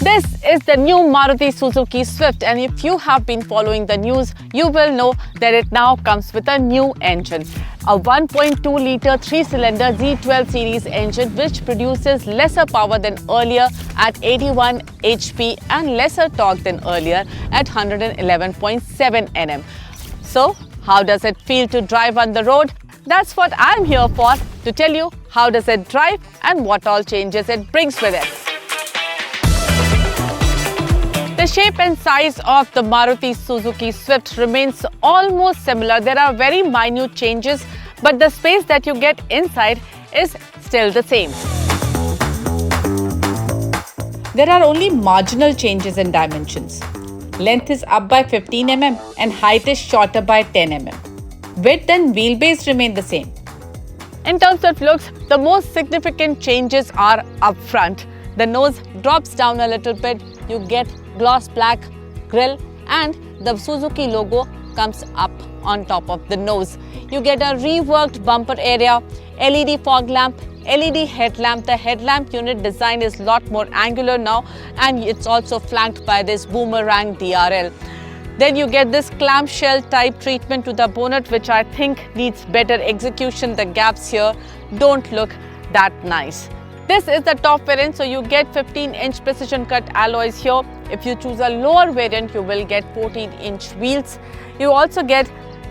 This is the new Maruti Suzuki Swift, and if you have been following the news, you will know that it now comes with a new engine. A 1.2-litre 3-cylinder Z12 series engine which produces lesser power than earlier at 81 HP and lesser torque than earlier at 111.7 Nm. So, how does it feel to drive on the road? That's what I'm here for, to tell you how does it drive and what all changes it brings with it. The shape and size of the Maruti Suzuki Swift remains almost similar. There are very minute changes, but the space that you get inside is still the same. There are only marginal changes in dimensions. Length is up by 15 mm and height is shorter by 10 mm. Width and wheelbase remain the same. In terms of looks, the most significant changes are up front. The nose drops down a little bit. You get gloss black grille and the Suzuki logo comes up on top of the nose. You get a reworked bumper area, LED fog lamp, LED headlamp. The headlamp unit design is a lot more angular now, and it's also flanked by this boomerang DRL. Then you get this clamshell type treatment to the bonnet, which I think needs better execution. The gaps here don't look that nice. This is the top variant, so you get 15-inch precision cut alloys here. If you choose a lower variant, you will get 14-inch wheels. You also get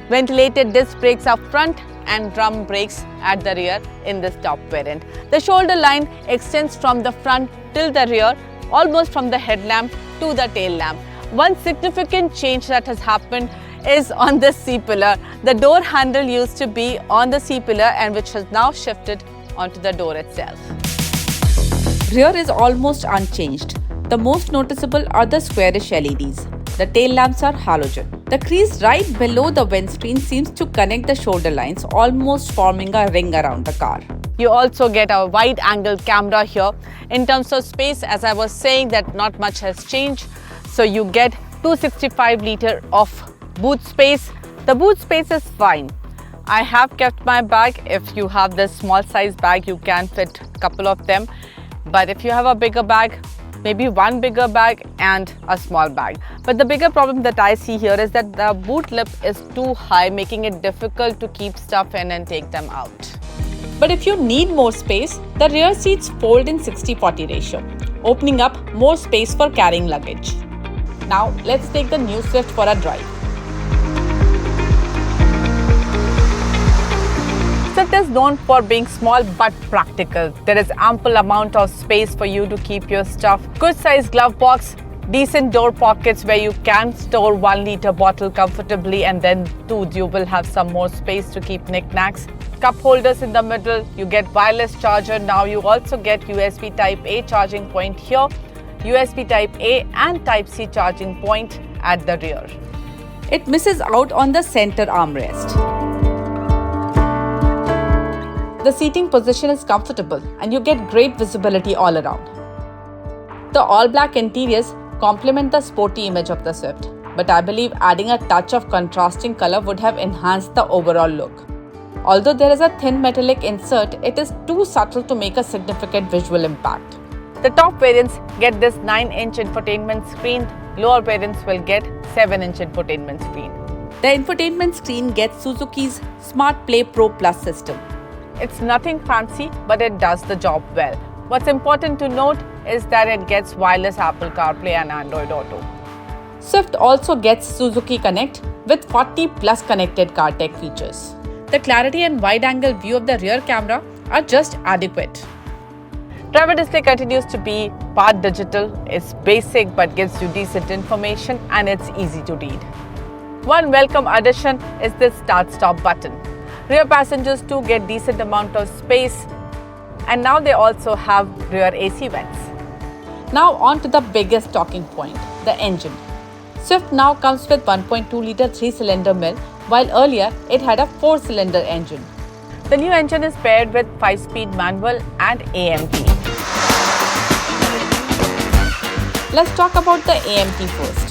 ventilated disc brakes up front and drum brakes at the rear in this top variant. The shoulder line extends from the front till the rear, almost from the headlamp to the tail lamp. One significant change that has happened is on this C-pillar. The door handle used to be on the C-pillar and which has now shifted onto the door itself. Rear is almost unchanged. The most noticeable are the squarish LEDs. The tail lamps are halogen. The crease right below the windscreen seems to connect the shoulder lines, almost forming a ring around the car. You also get a wide-angle camera here. In terms of space, as I was saying, that not much has changed. So you get 265-litre of boot space. The boot space is fine. I have kept my bag. If you have this small size bag, you can fit a couple of them. But if you have a bigger bag, maybe one bigger bag and a small bag. But the bigger problem that I see here is that the boot lip is too high, making it difficult to keep stuff in and take them out. But if you need more space, the rear seats fold in 60-40 ratio, opening up more space for carrying luggage. Now let's take the new Swift for a drive. Swift is known for being small but practical. There is ample amount of space for you to keep your stuff. Good size glove box, decent door pockets where you can store 1-litre bottle comfortably, and then too you will have some more space to keep knickknacks. Cup holders in the middle, you get wireless charger. Now you also get USB Type A charging point here, USB Type A and Type C charging point at the rear. It misses out on the center armrest. The seating position is comfortable and you get great visibility all around. The all-black interiors complement the sporty image of the Swift, but I believe adding a touch of contrasting color would have enhanced the overall look. Although there is a thin metallic insert, it is too subtle to make a significant visual impact. The top variants get this 9-inch infotainment screen. Lower variants will get 7-inch infotainment screen. The infotainment screen gets Suzuki's Smart Play Pro Plus system. It's nothing fancy, but it does the job well. What's important to note is that it gets wireless Apple CarPlay and Android Auto. Swift also gets Suzuki Connect with 40 plus connected car tech features. The clarity and wide-angle view of the rear camera are just adequate. Driver display continues to be part digital. It's basic but gives you decent information and it's easy to read. One welcome addition is this start-stop button. Rear passengers too get decent amount of space, and now they also have rear AC vents. Now on to the biggest talking point, the engine. Swift now comes with 1.2-litre 3-cylinder mill, while earlier it had a 4-cylinder engine. The new engine is paired with 5-speed manual and AMT. Let's talk about the AMT first.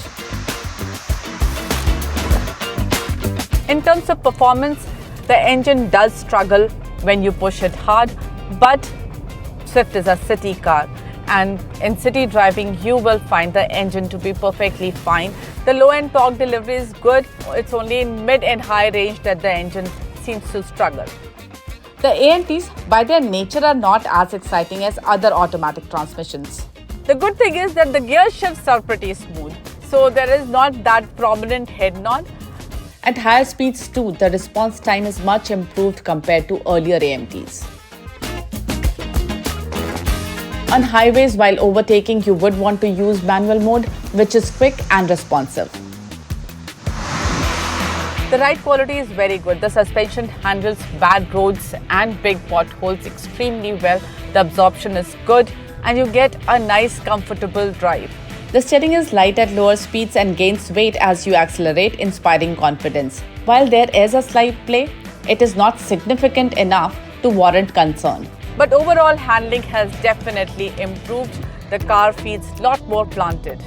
In terms of performance, the engine does struggle when you push it hard, but Swift is a city car, and in city driving you will find the engine to be perfectly fine. The low-end torque delivery is good. It's only in mid and high range that the engine seems to struggle. The AMTs by their nature are not as exciting as other automatic transmissions. The good thing is that the gear shifts are pretty smooth, so there is not that prominent head nod. At higher speeds too, the response time is much improved compared to earlier AMTs. On highways while overtaking, you would want to use manual mode, which is quick and responsive. The ride quality is very good. The suspension handles bad roads and big potholes extremely well. The absorption is good and you get a nice, comfortable drive. The steering is light at lower speeds and gains weight as you accelerate, inspiring confidence. While there is a slight play, it is not significant enough to warrant concern. But overall handling has definitely improved. The car feels a lot more planted.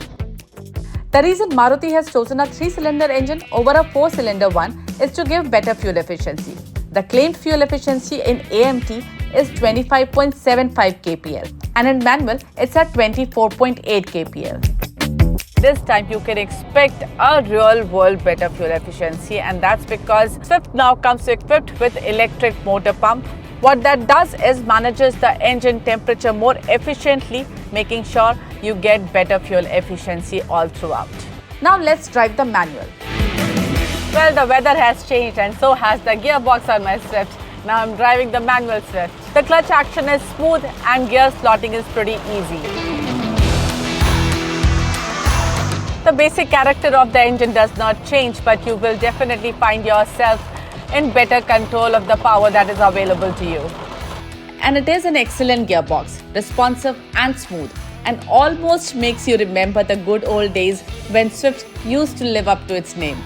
The reason Maruti has chosen a 3-cylinder engine over a 4-cylinder one is to give better fuel efficiency. The claimed fuel efficiency in AMT is 25.75 kpl and in manual it's at 24.8 kpl. This time you can expect a real-world better fuel efficiency, and that's because Swift now comes equipped with electric motor pump. What that does is manages the engine temperature more efficiently, making sure you get better fuel efficiency all throughout. Now let's drive the manual. Well, the weather has changed and so has the gearbox on my Swift. Now I'm driving the manual Swift. The clutch action is smooth and gear slotting is pretty easy. The basic character of the engine does not change, but you will definitely find yourself in better control of the power that is available to you. And it is an excellent gearbox, responsive and smooth, and almost makes you remember the good old days when Swift used to live up to its name.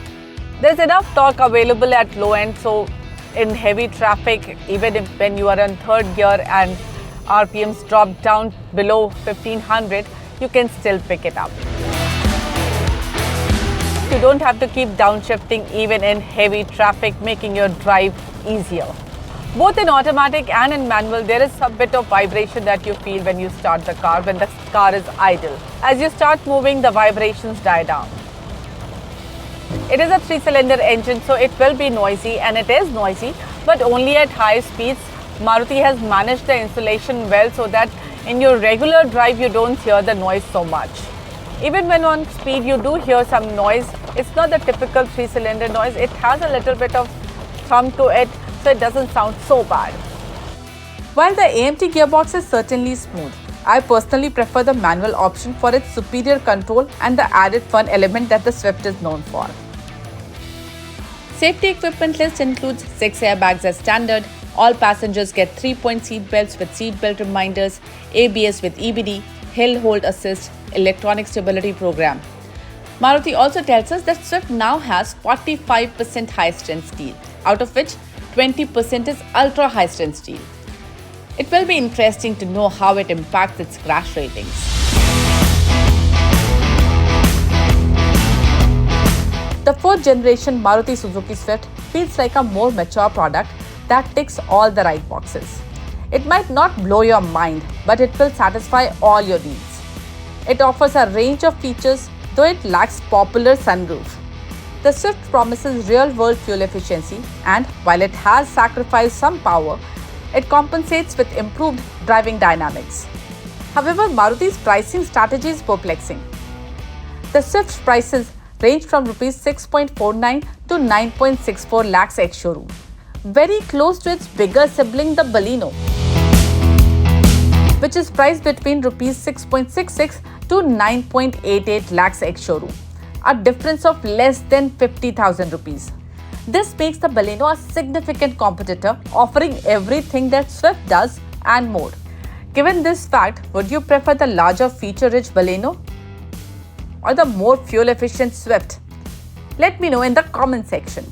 There's enough torque available at low end, so in heavy traffic, even when you are in third gear and RPMs drop down below 1500, you can still pick it up. You don't have to keep downshifting even in heavy traffic, making your drive easier. Both in automatic and in manual, there is a bit of vibration that you feel when you start the car, when the car is idle. As you start moving, the vibrations die down. It is a 3-cylinder engine, so it will be noisy, and it is noisy, but only at high speeds. Maruti has managed the insulation well so that in your regular drive, you don't hear the noise so much. Even when on speed, you do hear some noise. It's not the typical 3-cylinder noise. It has a little bit of thump to it, so it doesn't sound so bad. While the AMT gearbox is certainly smooth, I personally prefer the manual option for its superior control and the added fun element that the Swift is known for. Safety equipment list includes 6 airbags as standard. All passengers get 3-point seat belts with seat belt reminders, ABS with EBD, hill hold assist, electronic stability program. Maruti also tells us that Swift now has 45% high strength steel, out of which 20% is ultra high strength steel. It will be interesting to know how it impacts its crash ratings. The 4th generation Maruti Suzuki Swift feels like a more mature product that ticks all the right boxes. It might not blow your mind, but it will satisfy all your needs. It offers a range of features, though it lacks popular sunroof. The Swift promises real-world fuel efficiency, and while it has sacrificed some power, it compensates with improved driving dynamics. However, Maruti's pricing strategy is perplexing. The Swift's prices range from Rs 6.49 to 9.64 lakhs ex-showroom, very close to its bigger sibling, the Baleno, which is priced between Rs 6.66 to 9.88 lakhs ex-showroom, a difference of less than 50,000 rupees. This makes the Baleno a significant competitor, offering everything that Swift does and more. Given this fact, would you prefer the larger feature-rich Baleno or the more fuel-efficient Swift? Let me know in the comment section.